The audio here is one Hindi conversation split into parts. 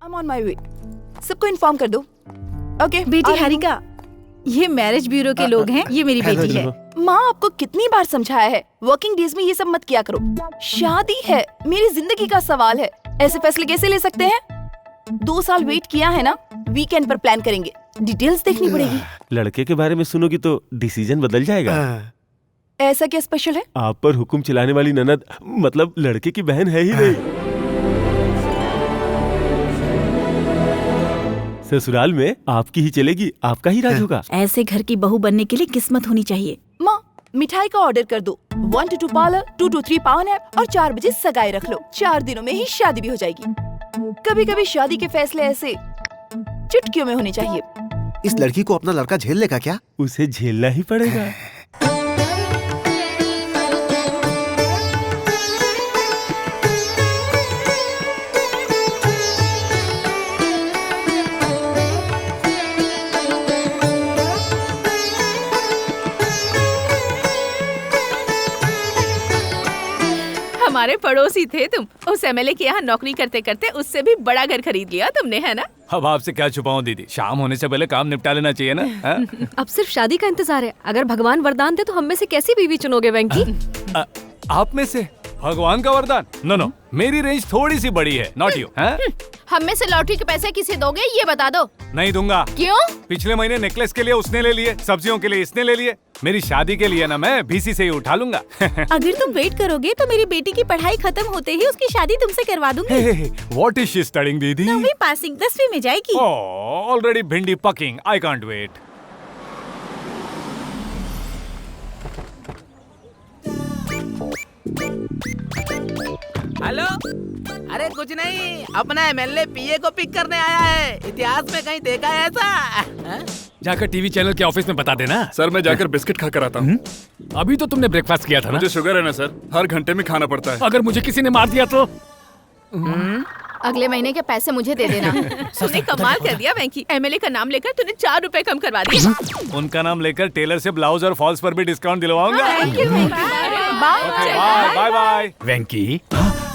I'm on my way. सबको इन्फॉर्म कर दो। ओके बेटी हारिका, ये मैरिज ब्यूरो के लोग हैं, ये मेरी बेटी है। माँ आपको कितनी बार समझाया है, वर्किंग डेज में ये सब मत किया करो। शादी है, मेरी जिंदगी का सवाल है, ऐसे फैसले कैसे ले सकते हैं? 2 साल वेट किया है ना, वीकेंड पर प्लान करेंगे, डिटेल्स देखनी पड़ेगी। लड़के के बारे में सुनोगी तो डिसीजन बदल जाएगा। ऐसा क्या स्पेशल है? आप पर हुक्म चलाने वाली ननद मतलब लड़के की बहन है ही नहीं। ससुराल में आपकी ही चलेगी, आपका ही राज होगा। ऐसे घर की बहू बनने के लिए किस्मत होनी चाहिए। माँ मिठाई का ऑर्डर कर दो, 1 to 2 पार्लर, 2 to 3 पावन है और 4 बजे सगाई रख लो। 4 दिनों में ही शादी भी हो जाएगी। कभी कभी शादी के फैसले ऐसे चुटकियों में होने चाहिए। इस लड़की को अपना लड़का झेल लेगा क्या? उसे झेलना ही पड़ेगा। हमारे पड़ोसी थे तुम, उस एमएलए के यहाँ नौकरी करते करते उससे भी बड़ा घर खरीद लिया तुमने, है ना? अब आपसे क्या छुपाऊं दीदी, शाम होने से पहले काम निपटा लेना चाहिए ना। अब सिर्फ शादी का इंतजार है। अगर भगवान वरदान दे तो हम में से कैसी बीवी चुनोगे वेंकी? आप में से भगवान का वरदान? नो, मेरी रेंज थोड़ी सी बड़ी है, नॉट यू। हम में से लॉटरी के पैसे किसे दोगे ये बता दो। नहीं दूंगा। क्यों? पिछले महीने नेकलेस के लिए उसने ले लिए, सब्जियों के लिए इसने ले लिए, मेरी शादी के लिए ना मैं बीसी से ही उठा लूंगा। अगर तुम वेट करोगे तो मेरी बेटी की पढ़ाई खत्म होते ही उसकी शादी तुमसे करवा दूंगी। व्हाट इज शी स्टडीइंग दीदी? 9वीं पासिंग, 10वीं में जाएगी। ऑलरेडी भिंडी पकिंग, आई कांट वेट। हेलो, अरे कुछ नहीं, अपना एमएलए पीए को पिक करने आया है। इतिहास में कहीं देखा है ऐसा? जाकर टीवी चैनल के ऑफिस में बता देना। सर मैं जाकर बिस्किट खा कर आता हूँ। अभी तो तुमने ब्रेकफास्ट किया था ना? मुझे शुगर है ना सर, हर घंटे में खाना पड़ता है। अगर मुझे किसी ने मार दिया तो? अगले महीने के पैसे मुझे दे देना। तूने कमाल कर दिया वेंकी, एमएलए का नाम लेकर तूने 4 रुपए कम करवा दिए। उनका नाम लेकर टेलर से ब्लाउज और फॉल्स पर भी डिस्काउंट दिलवाऊंगा। Bye bye. वेंकी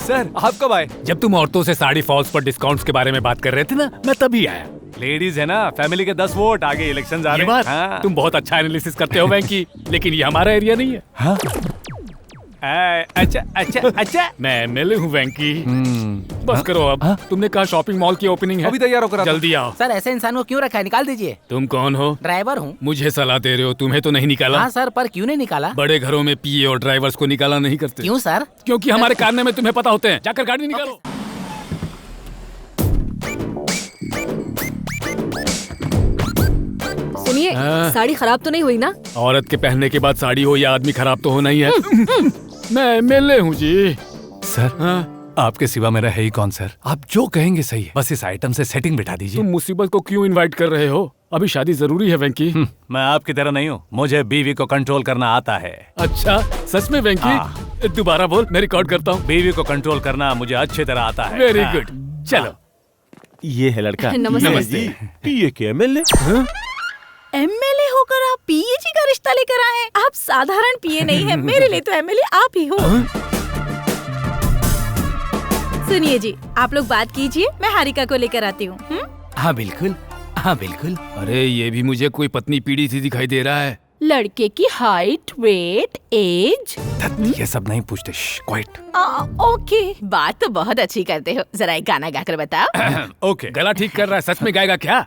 सर, आप कब आए? जब तुम औरतों से साड़ी फॉल्स पर डिस्काउंट्स के बारे में बात कर रहे थे ना, मैं तभी आया। लेडीज है ना, फैमिली के 10 वोट, आगे इलेक्शन आ रहे हैं। तुम बहुत अच्छा एनालिसिस करते हो वेंकी, लेकिन ये हमारा एरिया नहीं है। हाँ? अच्छा मैं एमएलए हूँ वेंकी। बस करो अब। तुमने कहा शॉपिंग मॉल की ओपनिंग है, अभी तैयार होकर जल्दी आओ। सर ऐसे इंसान को क्यों रखा है, निकाल दीजिए। तुम कौन हो? ड्राइवर हूँ। मुझे सलाह दे रहे हो, तुम्हें तो नहीं निकाला? हाँ सर, पर क्यों नहीं निकाला? बड़े घरों में पीए और ड्राइवर्स को निकाला नहीं करते। क्यों सर? क्योंकि हमारे कारनामे में तुम्हें पता होते हैं। जाकर गाड़ी निकालो। सुनिए, साड़ी खराब तो नहीं हुई ना? औरत के पहनने के बाद साड़ी हो या आदमी, खराब तो होना ही है। मैं एमएलए हूँ जी। सर आपके सिवा मेरा है ही कौन सर? आप जो कहेंगे सही है, बस इस आइटम से सेटिंग बिठा दीजिए। तुम मुसीबत को क्यों इनवाइट कर रहे हो? अभी शादी जरूरी है वेंकी। मैं आपकी तरह नहीं हूँ, मुझे बीवी को कंट्रोल करना आता है। अच्छा सच में वेंकी? दोबारा बोल, मैं रिकॉर्ड करता हूँ। बीवी को कंट्रोल करना मुझे अच्छी तरह आता है। वेरी गुड, चलो। ये है लड़का। नमस्ते। पीए के एमएलए। एमएलए होकर आप पीएजी का रिश्ता लेकर आए हैं? आप साधारण पीए नहीं है, मेरे लिए तो एमएलए आप ही हो। सुनिए जी, आप लोग बात कीजिए, मैं हारिका को लेकर आती हूँ। हाँ बिल्कुल, हाँ बिल्कुल। अरे ये भी मुझे कोई पत्नी पीढ़ी थी दिखाई दे रहा है। लड़के की हाइट, वेट, एज, ये सब नहीं पूछते, क्वाइट। ओके, बात तो बहुत अच्छी करते हो। जरा एक गाना गाकर बताओ। ओके, गला ठीक कर रहा है, सच में गाएगा क्या?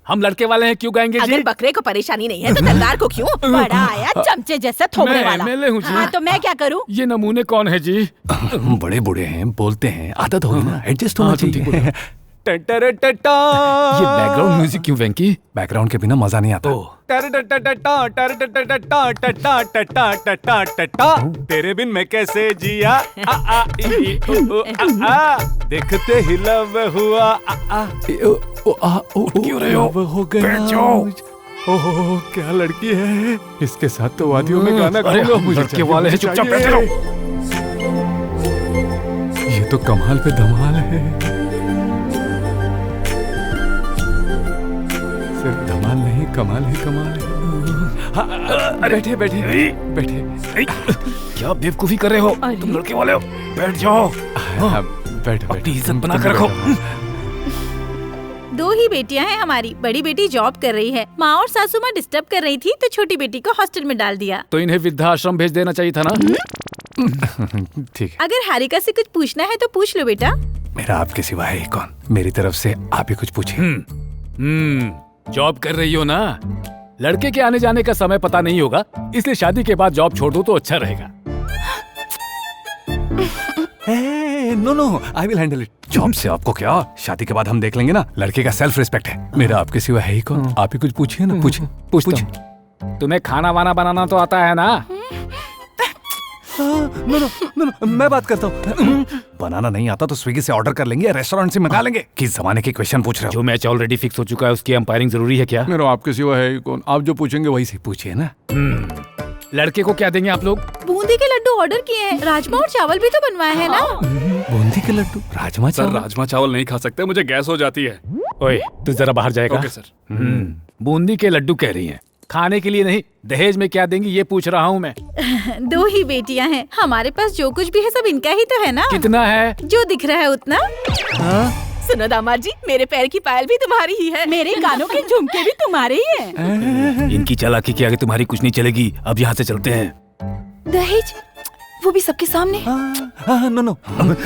हम लड़के वाले हैं, क्यों गाएंगे जी? अगर बकरे को परेशानी नहीं है तो दरदार को क्यों? बड़ा आया चमचे जैसा थोबड़े वाला। मैं एमएलए हूँ जी। हाँ तो मैं क्या करूँ? ये नमूने कौन है जी? बड़े बूढ़े हैं, बोलते हैं, आदत होगी ना, एडजस्ट होना चाहिए। ये बैकग्राउंड म्यूजिक क्यों वेंकी? बैकग्राउंड के बिना मजा नहीं आता। तेरे बिन मैं कैसे जिया, देखते ही लव हुआ, क्यों रहे हो गया। ओह क्या लड़की है, इसके साथ तो वादियों में गाना गाऊंगा। मुझे लड़के वाले हैं, चुपचाप बैठे रहो। ये तो कमाल पे धमाल है। सिर्फ धमाल नहीं, कमाल ही कमाल है। बैठे बैठे बैठे। क्या बेवकूफी कर रहे हो तुम लड़के वाले हो? बैठ जाओ। बैठ अपनी इज्जत बना कर रखो। 2 ही बेटियां हैं हमारी। बड़ी बेटी जॉब कर रही है, माँ और सासू माँ डिस्टर्ब कर रही थी तो छोटी बेटी को हॉस्टल में डाल दिया। तो इन्हें वृद्धाश्रम भेज देना चाहिए था ना। ठीक है, अगर हारिका से कुछ पूछना है तो पूछ लो बेटा। मेरा आपके सिवा है ही कौन, मेरी तरफ से आप ही कुछ पूछिए। जॉब कर रही हो ना, लड़के के आने जाने का समय पता नहीं होगा, इसलिए शादी के बाद जॉब छोड़ दो तो अच्छा रहेगा। No, I will handle it. Job से आपको क्या, शादी के बाद हम देख लेंगे ना। लड़के का सेल्फ रिस्पेक्ट है, मेरा आपके सिवा है ही कौन। आप ही कुछ पूछिए ना। पूछिए। तुम्हें खाना वाना बनाना तो आता है ना? नो, मैं बात करता हूँ। बनाना नहीं आता तो स्विगी से ऑर्डर कर लेंगे, रेस्टोरेंट से मंगा लेंगे। किस जमाने के क्वेश्चन पूछ रहे हो? जो मैच ऑलरेडी फिक्स हो चुका है उसकी अंपायरिंग जरूरी है क्या? मेरा आपके सिवा है ही कौन, आप जो पूछेंगे वही से पूछिए ना। लड़के को क्या देंगे आप लोग? बूंदी के लड्डू ऑर्डर किए हैं, राजमा और चावल भी तो बनवाए हैं ना। बूंदी के लड्डू, राजमा सर चावल? राजमा चावल नहीं खा सकते, मुझे गैस हो जाती है। ओए, तू जरा बाहर जाएगा? Okay sir. बूंदी के लड्डू कह रही हैं, खाने के लिए नहीं, दहेज में क्या देंगी ये पूछ रहा हूँ मैं। 2 ही बेटियां हैं हमारे पास, जो कुछ भी है सब इनका ही तो है ना। कितना है? जो दिख रहा है उतना। सुनो दामाद जी, मेरे पैर की पायल भी तुम्हारी ही है, मेरे कानों के झुमके भी तुम्हारे ही हैं। इनकी चालाकी के आगे तुम्हारी कुछ नहीं चलेगी। अब यहाँ से चलते हैं। दहेज, वो भी सबके सामने। नो,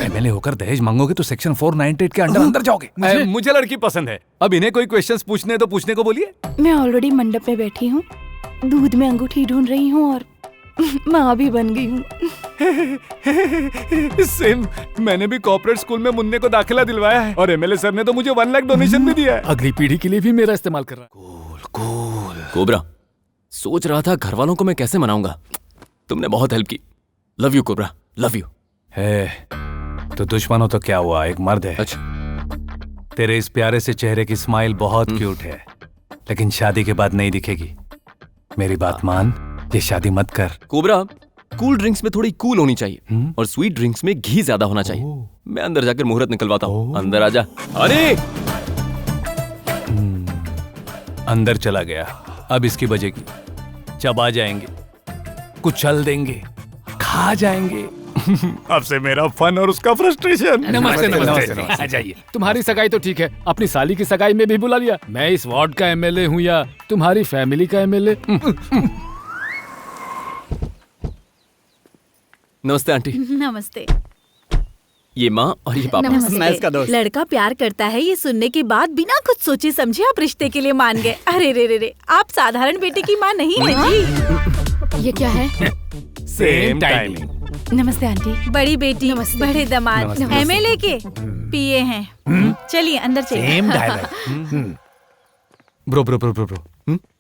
एमएलए होकर दहेज मांगोगे तो सेक्शन 498 के अंदर जाओगे। मुझे लड़की पसंद है। अब इन्हें कोई क्वेश्चंस पूछने तो पूछने को बोलिए। मैं ऑलरेडी मंडप में बैठी हूँ, दूध में अंगूठी ढूंढ रही हूँ और माँ भी बन गई हूँ। सेम, मैंने भी कॉर्पोरेट स्कूल में मुन्ने को दाखिला दिलवाया है और एमएलए सर ने तो मुझे 1 लाख डोनेशन भी दिया है। अगली पीढ़ी के लिए भी मेरा इस्तेमाल कर रहा है। कूल। कोबरा, सोच रहा था घर वालों को मैं कैसे मनाऊंगा। तुमने बहुत हेल्प की। Love you cobra, love you. है तो दुश्मनों तो क्या हुआ, एक मर्द है। अच्छा, तेरे इस प्यारे से चेहरे की स्माइल बहुत क्यूट है, लेकिन शादी के बाद नहीं दिखेगी। मेरी बात मान, ये शादी मत कर। कोबरा, कूल ड्रिंक्स में थोड़ी कूल होनी चाहिए और स्वीट ड्रिंक्स में घी ज्यादा होना चाहिए। मैं अंदर जाकर मुहूर्त निकलवाता हूँ। अंदर आजा। अरे अंदर चला गया, अब इसकी बजेगी। चबा जाएंगे, कुचल देंगे, खा जाएंगे। अब से मेरा फन और उसका फ्रस्ट्रेशन। नमस्ते। आ जाइए। तुम्हारी सगाई तो ठीक है, अपनी साली की सगाई में भी बुला लिया। मैं इस वार्ड का एमएलए हूँ या तुम्हारी फैमिली का एमएलए? नमस्ते आंटी। नमस्ते। ये माँ और ये पापा। मैं इसका दोस्त। लड़का प्यार करता है, ये सुनने के बाद बिना कुछ सोचे समझे आप रिश्ते के लिए मान गए। अरे रे, आप साधारण बेटे की माँ नहीं है जी। ये क्या है? Same timing. नमस्ते आंटी। बड़ी बेटी, बड़े दामाद, एमएलए के पीए हैं। चलिए अंदर चलिए। Same dialogue. ब्रो,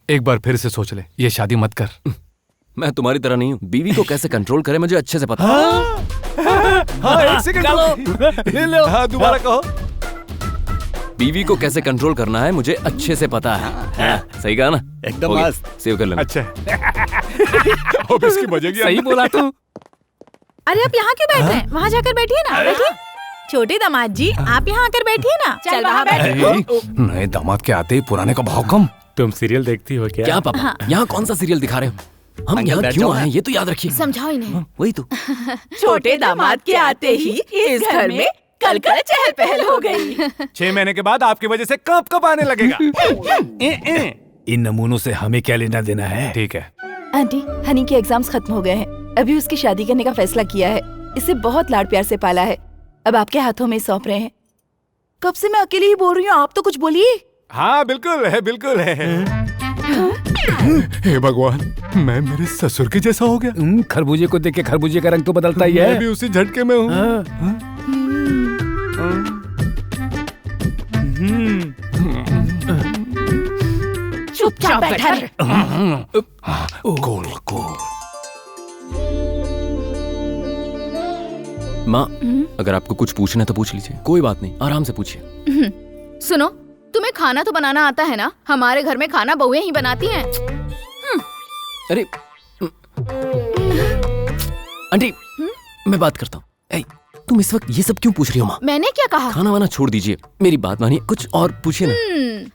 एक बार फिर से सोच ले, ये शादी मत कर। मैं तुम्हारी तरह नहीं हूँ, बीवी को कैसे कंट्रोल करे मुझे अच्छे से पता। एक सेकंड। हाँ, दोबारा कहो। बीवी को कैसे कंट्रोल करना है मुझे अच्छे से पता है। सही कहा ना? एकदम मस्त। सेव कर लेना। अच्छा। अब इसकी बजेगी। सही बोला तू। अरे आप यहाँ क्यों बैठ रहे हैं? वहाँ जाकर बैठिए ना। बैठिए। छोटे दामाद जी, आप यहाँ आकर बैठिए ना। चल वहाँ बैठ। नए दामाद के आते ही पुराने का भाव कम। तुम सीरियल देखती हो क्या? क्या पापा, यहाँ कौन सा सीरियल दिखा रहे हो? हम यहाँ क्यों आए ये तो याद रखिए। समझाओ इन्हें। वही तो। छोटे दामाद के आते ही इस घर में कल चहल पहल हो गई। 6 महीने के बाद आपकी वजह से कब आने लगेगा। इन नमूनों से हमें क्या लेना देना है? ठीक है आंटी, हनी के एग्जाम्स खत्म हो गए हैं, अभी उसकी शादी करने का फैसला किया है। इसे बहुत लाड प्यार से पाला है, अब आपके हाथों में सौंप रहे हैं। कब से मैं अकेले ही बोल रही हूँ, आप तो कुछ बोलिए। हाँ बिल्कुल है। हे भगवान, मैं मेरे ससुर के जैसा हो गया। खरबूजे को देख के खरबूजे का रंग तो बदलता ही है। मैं भी उसी झटके में हूँ। चुपचाप बैठा रहे। माँ, अगर आपको कुछ पूछना है तो पूछ लीजिए, कोई बात नहीं, आराम से पूछिए। सुनो, तुम्हें खाना तो बनाना आता है ना? हमारे घर में खाना बहुएं ही बनाती हैं। अरे आंटी, मैं बात करता हूँ। तुम इस वक्त ये सब क्यों पूछ रही हो माँ? मैंने क्या कहा? खाना वाना छोड़ दीजिए, मेरी बात मानिए, कुछ और पूछिए ना।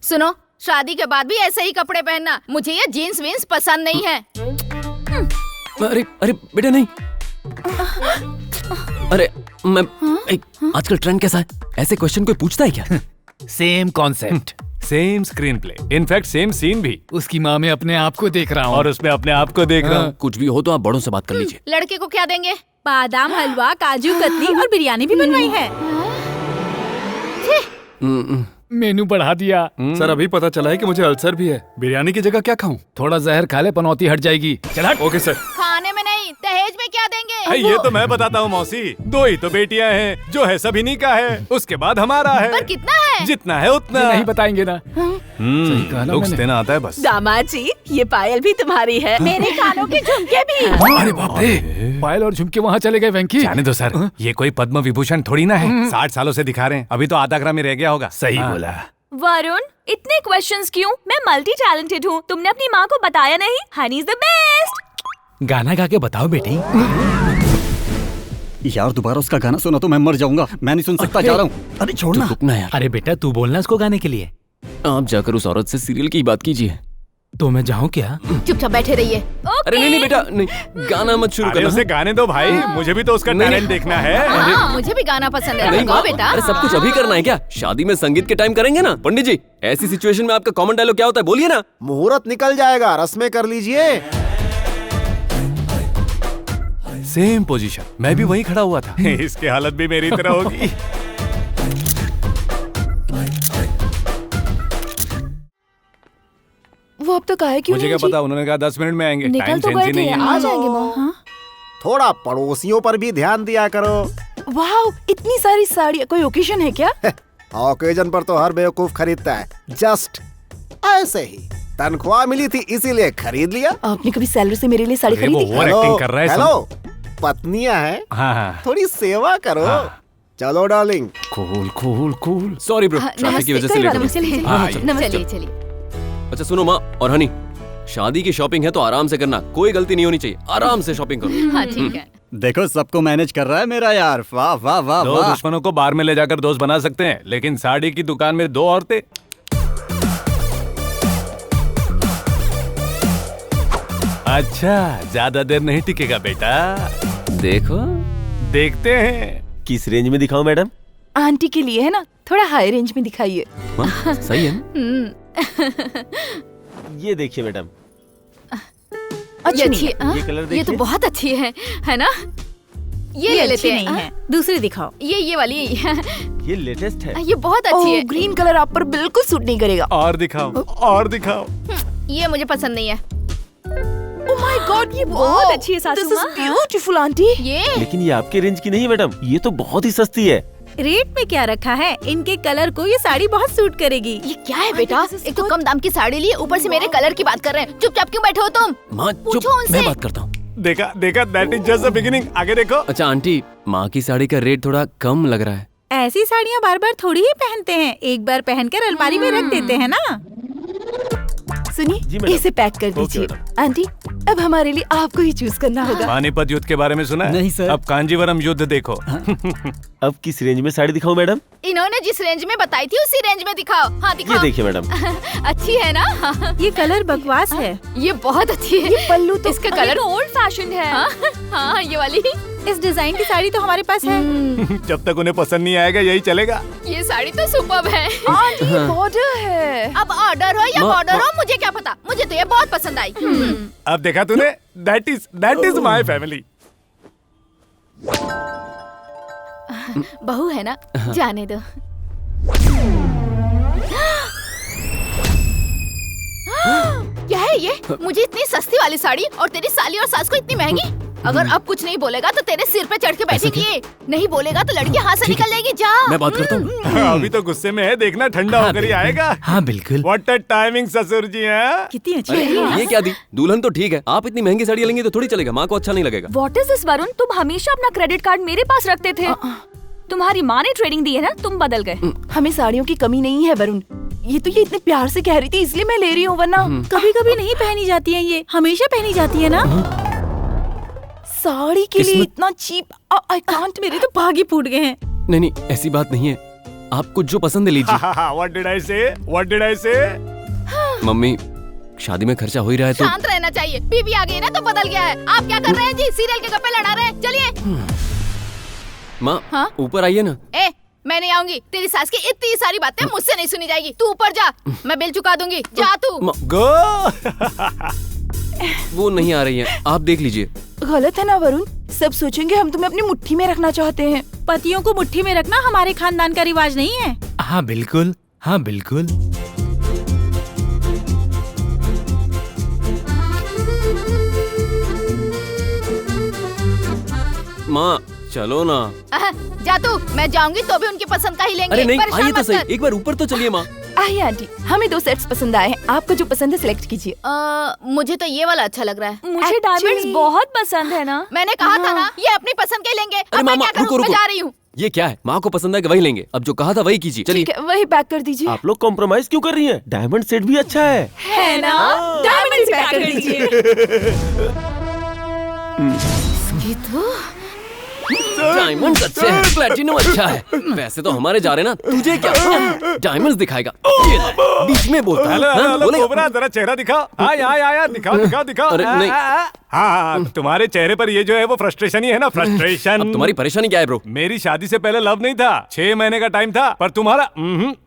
सुनो, शादी के बाद भी ऐसे ही कपड़े पहनना, मुझे ये जीन्स वीन्स पसंद नहीं है। अरे बेटा नहीं। अरे मैं आजकल ट्रेंड कैसा है, ऐसे क्वेश्चन कोई पूछता है क्या? Same concept, same screen play, in fact same scene भी। उसकी माँ में अपने आप को देख रहा हूँ और उसमें अपने आप को देख रहा हूँ। कुछ भी हो तो आप बड़ों से बात कर लीजिए। लड़के को क्या देंगे? बादाम हलवा, काजू कतली और बिरयानी भी बनवाई है। मेनू बढ़ा दिया। सर अभी पता चला है कि मुझे अल्सर भी है। बिरयानी की जगह क्या खाऊं? थोड़ा जहर खा ले, पनौती हट जाएगी। चल हट। Okay sir. खाने में नहीं, दहेज में क्या देंगे? ये तो मैं बताता हूँ मौसी। 2 ही तो बेटियाँ हैं, जो है सभी का है, उसके बाद हमारा है। पर कितना है? जितना है उतना। नहीं बताएंगे ना। सही कहा ना लुक्स मैंने। देना आता है बस। दामाद जी, ये पायल भी तुम्हारी है, मेरे कानों के झुमके भी। अरे बाप रे, पायल और झुमके वहाँ चले गए वेंकी। जाने दो सर, ये कोई पद्म विभूषण थोड़ी ना है। 60 सालों से दिखा रहे हैं, अभी तो आधा ग्राम ही रह गया होगा। सही बोला। वरुण, इतने क्वेश्चंस क्यों? मैं मल्टी टैलेंटेड हूँ, तुमने अपनी माँ को बताया नहीं? Honey is the best. गाना गा के बताओ बेटी। यार दोबारा उसका गाना सुना तो मैं मर जाऊंगा। मैं नहीं सुन सकता, जा रहा हूँ। अरे छोड़ना। रुकना यार। अरे बेटा तू बोलना उसको गाने के लिए। आप जाकर उस औरत से सीरियल की बात कीजिए। तो मैं जाऊँ क्या? चुपचाप बैठे रहिए। अरे नहीं बेटा, नहीं, गाना मत शुरू अरे करना। उसे गाने दो भाई, मुझे भी तो उसका टैलेंट देखना है। हाँ, मुझे भी गाना पसंद है। नहीं गाओ माँ, बेटा। अरे सब कुछ अभी करना है क्या? शादी में संगीत के टाइम करेंगे ना। पंडित जी, ऐसी सिचुएशन में आपका कॉमन डायलॉग क्या होता है? बोलिए ना। मुहूर्त निकल जाएगा, रस्में कर लीजिए। सेम पोजीशन, मैं भी वहीं खड़ा हुआ था। इसकी हालत भी मेरी तरह होगी। वो अब तक आए क्यों मुझे नहीं क्या जी? पता, उन्होंने कहा 10 मिनट में आएंगे। निकल टाइम तो सेंस गए ही थे, नहीं है। आ जाएंगे माँ। थोड़ा पड़ोसियों पर भी ध्यान दिया करो। वाह, इतनी सारी साड़ियाँ, कोई ओकेजन है क्या? ओकेजन पर तो हर बेवकूफ खरीदता है। जस्ट ऐसे ही तनख्वाह मिली थी इसीलिए खरीद लिया। आपने कभी सैलरी से मेरे लिए साड़ी अरे वो खरीदी? ओवर एक्टिंग कर रहा है। हेलो, पत्नियां हैं, हाँ हाँ। थोड़ी सेवा करो। चलो darling. Cool cool cool. Sorry bro, traffic की वजह से लेट हो गया। चलिए चलिए। अच्छा सुनो माँ और हनी, शादी की शॉपिंग है तो आराम से करना, कोई गलती नहीं होनी चाहिए। आराम से शॉपिंग करो। हाँ ठीक है। देखो सबको मैनेज कर रहा है मेरा यार। वाह वाह वाह दो वाह। दुश्मनों को बार में ले जाकर दोस्त बना सकते हैं, लेकिन साड़ी की दुकान में 2 औरतें। अच्छा, ज्यादा देर नहीं टिकेगा बेटा। देखो देखते हैं किस रेंज में दिखाऊं मैडम। आंटी के लिए है ना, थोड़ा हाई रेंज में दिखाइए। हाँ, सही है ना? ये देखिए मैडम, ये अच्छी है। ये कलर ये तो देखिए। बहुत अच्छी है ना? ये ले लेते अच्छी हैं। नहीं है, दूसरी दिखाओ। ये वाली। ये लेटेस्ट है। ये बहुत अच्छी है। ग्रीन कलर आप पर बिल्कुल सूट नहीं करेगा। और दिखाओ, और दिखाओ। ये मुझे पसंद नहीं है। ओह माय गॉड, ये बहुत अच्छी है सासू दिस इज माँ। Beautiful aunty. ये लेकिन ये आपके रेंज की नहीं है मैडम, ये तो बहुत ही सस्ती है। रेट में क्या रखा है? इनके कलर को ये साड़ी बहुत सूट करेगी। ये क्या है बेटा? एक तो कम दाम की साड़ी ली, ऊपर से मेरे कलर की बात कर रहे हैं। चुपचाप क्यों बैठे हो तुम? माँ चुप, पूछो उनसे। मैं बात करता हूँ। देखा देखा, that is just the beginning. आगे देखो। अच्छा आंटी, माँ की साड़ी का रेट थोड़ा कम लग रहा है। ऐसी साड़ियाँ बार बार थोड़ी ही पहनते हैं, एक बार पहनकर अलमारी में रख देते हैं ना। जी सुनिए, मैडम। इसे पैक कर ओके दीजिए। मैडम। आंटी, अब हमारे लिए आपको ही चूज करना होगा। पानीपत युद्ध के बारे में सुना है? नहीं सर। अब कांजीवरम युद्ध देखो। अब किस रेंज में साड़ी दिखाऊं मैडम? इन्होंने जिस रेंज में बताई थी उसी रेंज में दिखाओ। हाँ ये दिखाओ। देखिए मैडम। अच्छी है ना? ये कलर बकवास है। ये बहुत अच्छी है। ये पल्लू तो इसका कलर ओल्ड फैशन है। हाँ ये वाली। इस डिजाइन की साड़ी तो हमारे पास है। जब तक उन्हें पसंद नहीं आएगा यही चलेगा। ये साड़ी तो सुपर्ब है। आंटी, बॉर्डर है। अब ऑर्डर हो या माँ, बॉर्डर माँ। हो, मुझे क्या पता। मुझे तो ये बहुत पसंद आई। अब देखा तूने, दैट इज माय फैमिली। बहू है ना, जाने दो। क्या है ये? मुझे इतनी सस्ती वाली साड़ी और तेरी साली और सास को इतनी महंगी। अगर अब कुछ नहीं बोलेगा तो तेरे सिर पे चढ़ के बैठेगी ये। नहीं बोलेगा तो लड़की हाथ से निकल जाएगी। जा। मैं बात करता हूँ। अभी तो गुस्से में है, देखना ठंडा होकर ही आएगा। हाँ बिल्कुल। व्हाट अ टाइमिंग ससुर जी है। कितनी अच्छी अरे है। ये क्या दी? दुल्हन तो ठीक है, आप इतनी महंगी साड़ियाँ लेंगी तो थोड़ी चलेगा, माँ को अच्छा नहीं लगेगा। What is this Varun? तुम हमेशा अपना क्रेडिट कार्ड मेरे पास रखते थे। तुम्हारी माँ ने ट्रेनिंग दी है ना, तुम बदल गए। हमें साड़ियों की कमी नहीं है वरुण। ये तो ये इतने प्यार से कह रही थी इसलिए मैं ले रही हूँ, वरना कभी कभी नहीं पहनी जाती है, ये हमेशा पहनी जाती है ना। साड़ी के लिए इतना चीप। आई कांट, मेरे तो भागी फूट गए हैं। नहीं नहीं, ऐसी बात नहीं है, आपको जो पसंद है लीजिए। व्हाट डिड आई से? व्हाट डिड आई से? मम्मी, शादी में खर्चा हो ही रहा है तो शांत रहना चाहिए। बीवी आ गई ना तो बदल गया है। आप क्या कर रहे हैं जी? सीरियल के गप्पे लड़ा रहे हैं। चलिए। माँ हाँ? ऊपर आइए ना। ए, मैं नहीं आऊंगी। तेरी सास की इतनी सारी बातें मुझसे नहीं सुनी जाएगी। तू ऊपर जा, मैं बिल चुका दूंगी। जा तू। गो। वो नहीं आ रही है, आप देख लीजिए। गलत है ना वरुण, सब सोचेंगे हम तुम्हें अपनी मुट्ठी में रखना चाहते हैं। पतियों को मुट्ठी में रखना हमारे खानदान का रिवाज नहीं है। हाँ बिल्कुल, हाँ बिल्कुल। माँ चलो ना। जा तू, मैं जाऊंगी तो भी उनकी पसंद का ही लेंगे। अरे नहीं, परेशान आइए तो मत सही, कर। एक बार ऊपर तो चलिए माँ। आइए आंटी, हमें 2 सेट्स पसंद आए हैं। आपको जो पसंद है सिलेक्ट कीजिए। मुझे तो ये वाला अच्छा लग रहा है। मुझे डायमंड्स बहुत पसंद है ना। मैंने कहा था ना, ये अपनी पसंद के लेंगे। अरे अब मैं मामा क्या करूं? मैं जा रही हूँ। ये क्या है, माँ को पसंद है कि वही लेंगे। अब जो कहा था वही कीजिए। चलिए ठीक है, वही पैक कर दीजिए। आप लोग कॉम्प्रोमाइज क्यों कर रही हैं? डायमंड सेट भी अच्छा है ना? डायमंड्स पैक कर दीजिए। डायमंड्स अच्छे हैं, प्लैटिनम अच्छा है। वैसे तो हमारे जा रहे ना, तुझे क्या डायमंड्स दिखाएगा? ये बीच में बोलता है। हेलो हाँ, हेलो बोलेगा। कोबरा, तेरा चेहरा दिखा। आय आय आय, दिखाओ दिखाओ दिखाओ। अरे नहीं। हाँ, तुम्हारे चेहरे पर ये जो है वो फ्रस्ट्रेशन ही है ना, फ्रस्ट्रेशन। अब तुम्हारी परेशानी क्या है ब्रो? मेरी शादी से पहले लव नहीं था, 6 महीने का टाइम था, पर तुम्हारा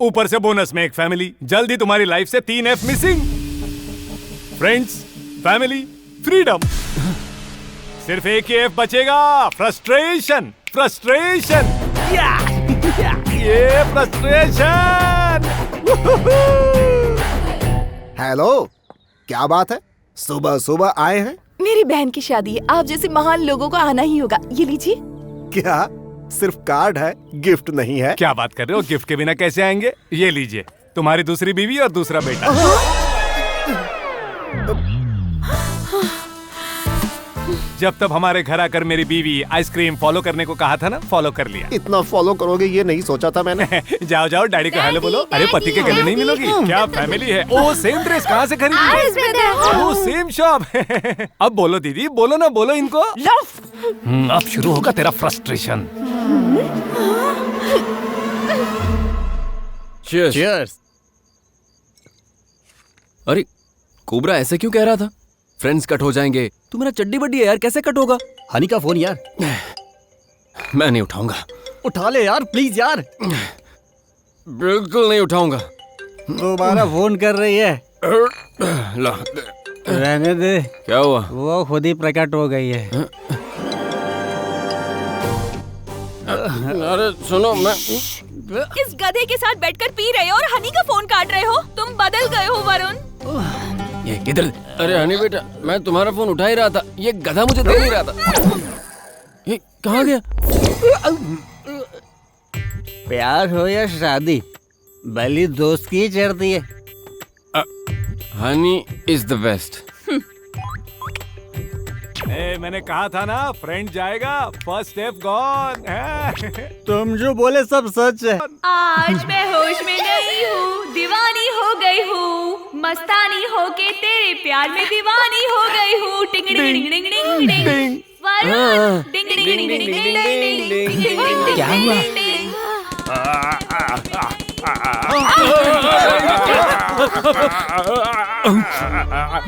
ऊपर से बोनस में एक फैमिली। जल्दी तुम्हारी लाइफ से 3 F missing. Friends, family, freedom. सिर्फ एक ही F बचेगा, फ्रस्ट्रेशन। फ्रस्ट्रेशन, ये फ्रस्ट्रेशन। हेलो, क्या बात है? सुबह सुबह आए हैं? मेरी बहन की शादी है, आप जैसे महान लोगों को आना ही होगा। ये लीजिए। क्या सिर्फ कार्ड है, गिफ्ट नहीं है? क्या बात कर रहे हो, गिफ्ट के बिना कैसे आएंगे? ये लीजिए, तुम्हारी दूसरी बीवी और दूसरा बेटा। जब तब हमारे घर आकर मेरी बीवी आइसक्रीम फॉलो करने को कहा था ना, फॉलो कर लिया। इतना फॉलो करोगे ये नहीं सोचा था मैंने। जाओ जाओ, डैडी को हेलो बोलो। अरे पति के गले नहीं मिलोगी क्या? फैमिली है। ओ सेम ड्रेस कहाँ से खरीदी? ओ सेम शॉप। अब बोलो दीदी, बोलो ना, बोलो इनको। अब शुरू होगा तेरा फ्रस्ट्रेशन। Cheers. अरे कोबरा ऐसे क्यों कह रहा था? फ्रेंड्स कट हो जाएंगे। तू मेरा चड्डी बड्डी है यार, कैसे कट होगा? हनी का फोन यार। मैं नहीं उठाऊंगा। उठा ले यार प्लीज यार। बिल्कुल नहीं उठाऊंगा। दोबारा फोन कर रही है। ला रहने दे। क्या हुआ? वो खुद ही प्रकट हो गई है। अरे सुनो, मैं इस गधे के साथ बैठकर पी रहे हो और हनी का फोन काट रहे हो। तुम बदल गए हो वरुण। ये किधर? अरे हनी बेटा, मैं तुम्हारा फोन उठा ही रहा था, ये गधा मुझे दे नहीं रहा था। ये कहाँ गया? प्यार हो या शादी, भली दोस्त की चढ़ती है। Honey is the best. मैंने कहा था ना, फ्रेंड जाएगा, फर्स्ट स्टेप गॉन। तुम जो बोले सब सच है। आज मैं होश में नहीं हूँ, दीवानी हो गई हूँ, मस्तानी होके तेरे प्यार में दीवानी हो गई हूँ। टिंग टिंग टिंग टिंग टिंग टिंग। वरुण, टिंग टिंग टिंग टिंग टिंग टिंग। क्या हुआ?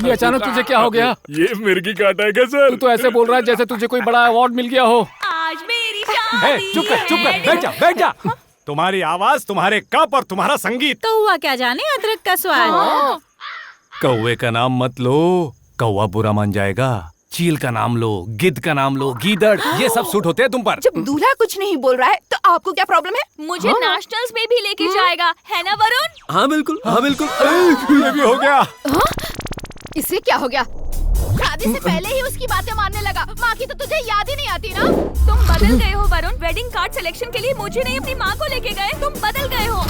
ये अचानक तुझे क्या हो गया? ये मिर्गी काटा है क्या सर? तू तो ऐसे बोल रहा है जैसे तुझे कोई बड़ा अवार्ड मिल गया हो। आज मेरी शादी चुप कर, चुप कर, बैठ जा, बैठ जा। तुम्हारी आवाज, तुम्हारे कप और तुम्हारा संगीत। तो हुआ क्या जाने अदरक का स्वाद। कौवे का नाम मत लो, कौवा बुरा मान जाएगा। चील का नाम लो, गिद्ध का नाम लो, गीदड़, ये सब सूट होते हैं तुम पर। जब दूल्हा कुछ नहीं बोल रहा है तो आपको क्या प्रॉब्लम है? मुझे नेशनल्स में भी लेके जाएगा, है ना वरुण? हाँ बिल्कुल, हाँ बिल्कुल। ये भी हो गया। इससे क्या हो गया? शादी से पहले ही उसकी बातें मानने लगा। माँ की तो तुझे याद ही नहीं आती ना। तुम बदल गए हो वरुण। वेडिंग कार्ड सिलेक्शन के लिए मुझे नहीं अपनी माँ को लेके गए। तुम बदल गए हो।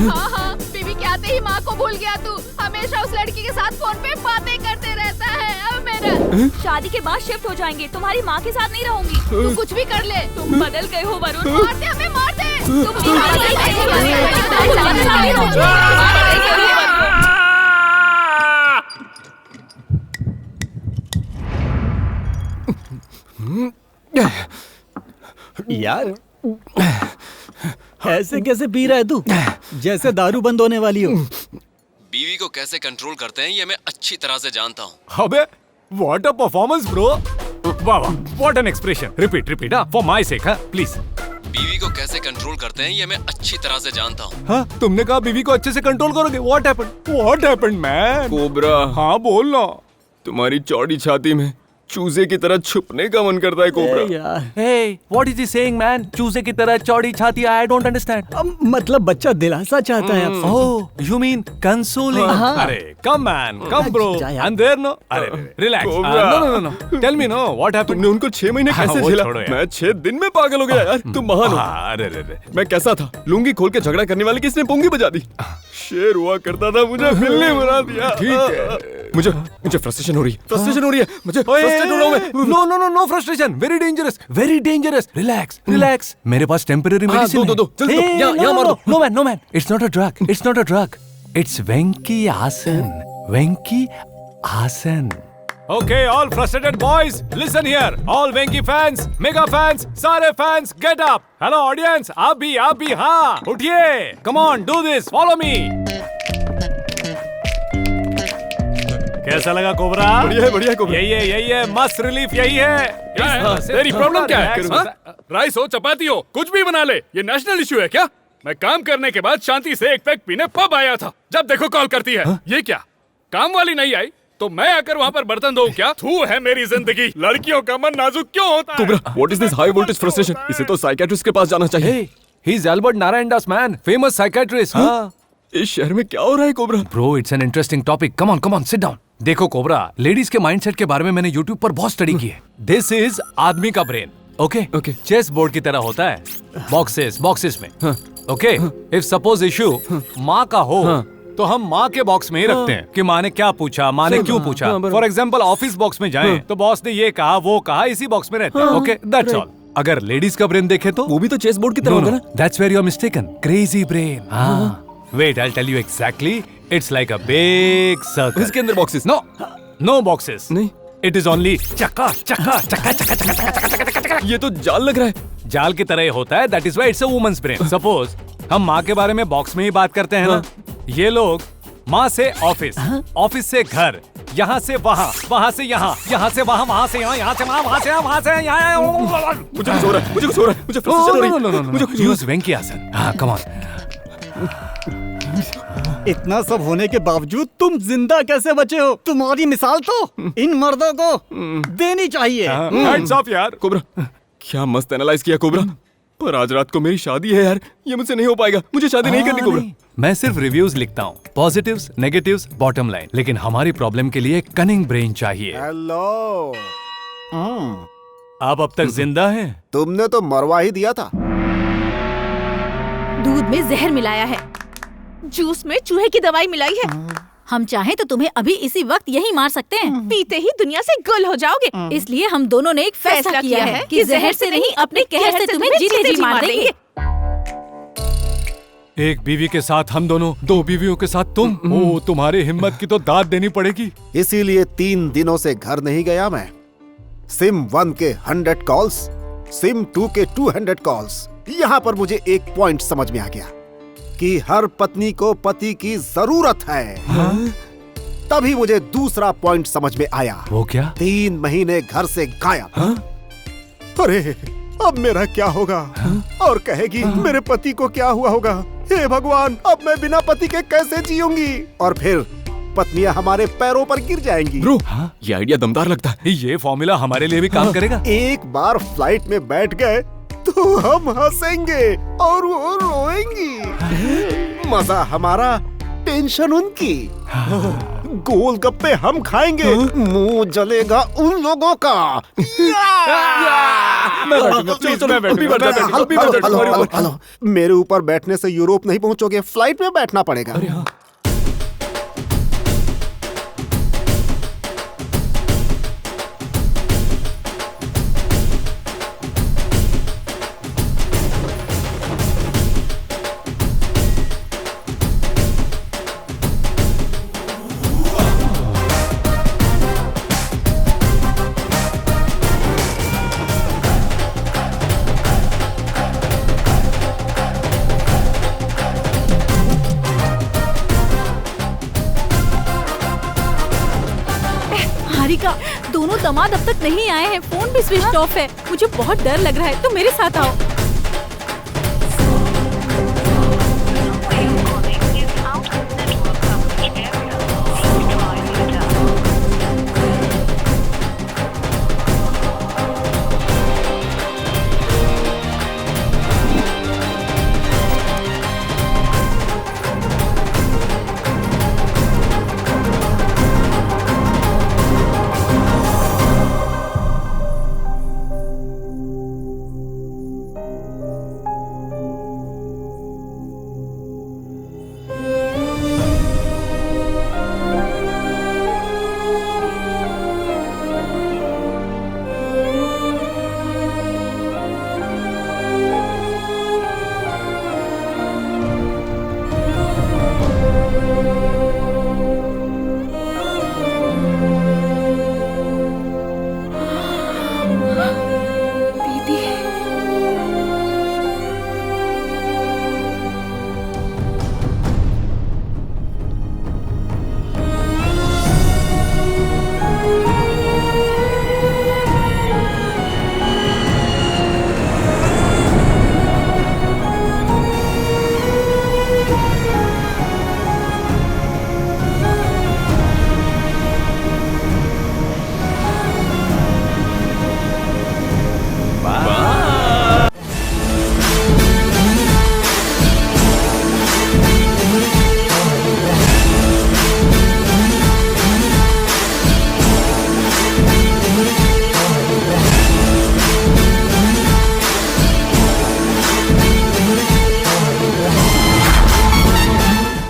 हाँ हाँ, बीवी के आते ही माँ को भूल गया तू। हमेशा उस लड़की के साथ फोन पे बातें करते रहता है। अब मेरा शादी के बाद शिफ्ट हो जाएंगे, तुम्हारी माँ के साथ नहीं रहूंगी। तू कुछ भी कर ले। तुम बदल गए हो वरुण। मार दे हमें, मार दे। यार ऐसे कैसे पी रहा है तू, जैसे दारू बंद होने वाली हो। बीवी को कैसे कंट्रोल करते हैं ये मैं अच्छी तरह से जानता हूँ। अबे व्हाट अ परफॉर्मेंस ब्रो। वाह वाह, what an expression. Repeat repeat, for my sec, please. बीवी को कैसे कंट्रोल करते हैं ये मैं अच्छी तरह से जानता हूँ। हाँ, तुमने कहा बीवी को अच्छे से कंट्रोल करोगे। What happened man? कोबरा, हाँ बोल ना। तुम्हारी चौड़ी छाती में चूजे की तरह छुपने का मन करता है cobra. Hey, what is he saying, man? चूजे की तरह चौड़ी छाती, I don't understand. मतलब बच्चा दिलासा चाहता है आपसे। Oh, you mean consoling? अरे, come man, come bro. And there no? अरे, relax. No. Tell me no, what happened? तुमने उनको 6 महीने कैसे वो झेला? छोड़ो यार। मैं 6 दिन में पागल हो गया यार। तुम महान हो। अरे। मैं कैसा था? लुंगी खोल के झगड़ा करने वाले किसने पोंगी बजा दी? शेर हुआ करता था, मुझे बिल्ली बना दिया। ठीक है। मुझे फ्रस्ट्रेशन हो रही है। मुझे फ्रस्ट्रेट हो रहा हूँ मैं। No frustration. Very dangerous. Relax. मेरे पास temporary medicine है। दो, जल्दी दो। यहाँ मार दो। No man. It's not a drug. It's Venki Asan. Okay, all frustrated boys, listen here. All Venki fans, mega fans, सारे fans, get up. Hello audience, आप भी हाँ, उठिए. Come on, do this. Follow me. कैसा लगा कोबरा? बढ़िया है कोबरा। यही है मस्त रिलीफ यही है। तेरी प्रॉब्लम क्या है? राइस हो चपाती हो कुछ भी बना ले, ये नेशनल इशू है क्या? मैं काम करने के बाद शांति से एक पैक पीने पब आया था, जब देखो कॉल करती है। ये क्या काम वाली नहीं आई तो मैं आकर वहाँ पर बर्तन धोऊं क्या? थू है मेरी जिंदगी। लड़कियों का मन नाजुक क्यों होता है? Cobra, what is this high voltage frustration? इसे तो साइकियाट्रिस्ट के पास जाना चाहिए। He is Albert Narayandas man, famous psychiatrist. हाँ। इस शहर में क्या हो रहा है cobra? Bro, it's an interesting topic. Come on, sit down. देखो कोबरा, लेडीज के माइंडसेट के बारे में मैंने YouTube पर बहुत स्टडी की है। This is आदमी का ब्रेन, ओके? चेस बोर्ड की तरह होता है, बॉक्सेस में, ओके? If suppose issue माँ का हो, तो हम माँ के बॉक्स में ही रखते हैं कि माँ ने क्या पूछा, माँ ने क्यों पूछा। फॉर एग्जाम्पल ऑफिस बॉक्स में जाएं, तो बॉस ने ये कहा वो कहा, इसी बॉक्स में रहते हैं, ओके? That's all. अगर लेडीज का ब्रेन देखे तो वो भी तो चेस बोर्ड की तरह होगा ना? That's where you are mistaken. Crazy brain. Wait, I'll tell you exactly. It's like a big circle. इसके अंदर बॉक्सेस? No boxes. नहीं. It is only चक्का। ये तो जाल लग रहा है। जाल की तरह होता है। That is why it's a woman's brain. Suppose हम माँ के बारे में बॉक्स में ही बात करते हैं ना, ये लोग माँ से ऑफिस, ऑफिस से घर, यहाँ से वहाँ, वहाँ से यहाँ, यहाँ से वहाँ, वहाँ से यहाँ, यहाँ से वहाँ, वहाँ से यहाँ, वहाँ से यहाँ। मुझे कुछ हो रहा है, मुझे फ्रस्ट्रेशन हो रही है। Use Venki Asan. हाँ, come on. इतना सब होने के बावजूद तुम जिंदा कैसे बचे हो? तुम्हारी मिसाल तो इन मर्दों को देनी चाहिए। Hands off यार। कोबरा, क्या मस्त एनालाइज किया कोबरा। पर आज रात को मेरी शादी है यार, ये मुझसे नहीं हो पाएगा। मुझे शादी नहीं करनी कोबरा। मैं सिर्फ रिव्यूज लिखता हूँ, पॉजिटिव्स, नेगेटिव्स, बॉटम लाइन। लेकिन हमारी प्रॉब्लम के लिए कनिंग ब्रेन चाहिए। हेलो। आप अब तक जिंदा हैं? तुमने तो मरवा ही दिया था। दूध में जहर मिलाया है, जूस में चूहे की दवाई मिलाई है। हम चाहें तो तुम्हें अभी इसी वक्त यही मार सकते हैं। पीते ही दुनिया से गुल हो जाओगे। इसलिए हम दोनों ने एक फैसला किया है कि जहर से नहीं अपने कहर से तुम्हें जीते जी मार देंगे। एक बीवी के साथ हम दोनों, 2 बीवियों के साथ तुम। ओ, तुम्हारी हिम्मत की तो दाद देनी पड़ेगी। इसीलिए 3 दिनों से घर नहीं गया मैं। सिम 1 के 100 कॉल्स, सिम 2 के 200 कॉल्स। यहाँ पर मुझे एक पॉइंट समझ में आ गया कि हर पत्नी को पति की जरूरत है। तभी मुझे दूसरा पॉइंट समझ में आया। वो क्या? 3 महीने घर से गायब। अरे अब मेरा क्या होगा? और कहेगी मेरे पति को क्या हुआ होगा? हे भगवान, अब मैं बिना पति के कैसे जीऊंगी? और फिर पत्नियां हमारे पैरों पर गिर जाएंगी। ब्रो, ये आइडिया दमदार लगता है। ये फॉर्मूला हमारे लिए भी काम करेगा। एक बार फ्लाइट में बैठ गए तो हम हंसेंगे और वो रोएंगी। मजा हमारा, टेंशन उनकी। गोलगप्पे हम खाएंगे, मुंह जलेगा उन लोगों का। हेलो, मेरे ऊपर बैठने से यूरोप नहीं पहुंचोगे, फ्लाइट में बैठना पड़ेगा। दोनों दामाद अब तक नहीं आए हैं, फोन भी स्विच ऑफ है। मुझे बहुत डर लग रहा है, तुम मेरे साथ आओ।